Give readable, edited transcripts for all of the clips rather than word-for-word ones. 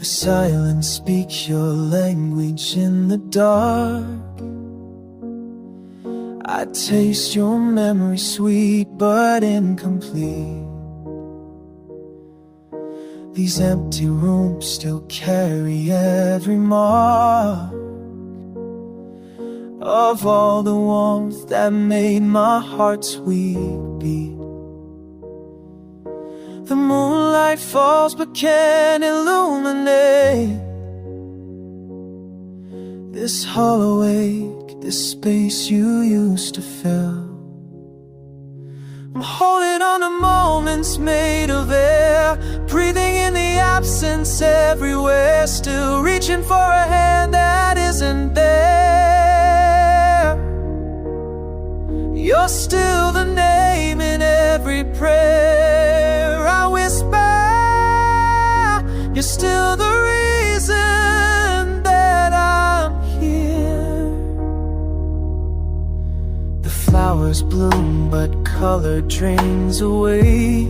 The silence speaks your language in the dark. I taste your memory sweet but incomplete. These empty rooms still carry every mark of all the warmth that made my heart sweet beat. The moonlight falls but can't illuminate this hollow ache, this space you used to fill. I'm holding on to moments made of air, breathing in the absence everywhere, still reaching for a hand that isn't there. You're still the name in every prayer I whisper. You're still the reason that I'm here. The flowers bloom but color drains away.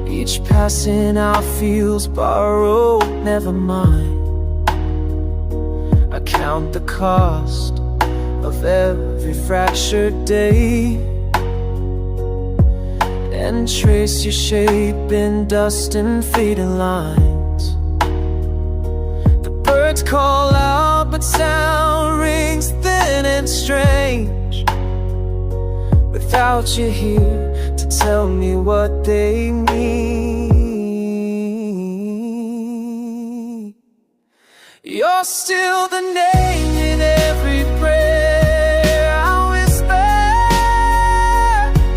Each passing hour feels borrowed, never mine. I count the cost of every fractured day and trace your shape in dust and fading lines. The birds call out but sound rings thin and strange. Without you here to tell me what they mean. You're still the name in every prayer I whisper.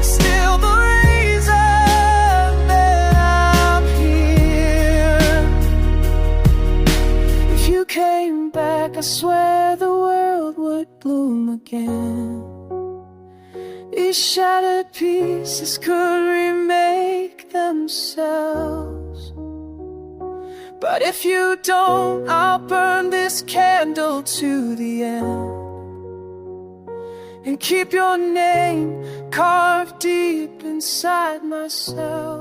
Still the reason that I'm here. If you came back, I swear the world would bloom again. These shattered pieces could remake themselves. But if you don't, I'll burn this candle to the end and keep your name carved deep inside myself.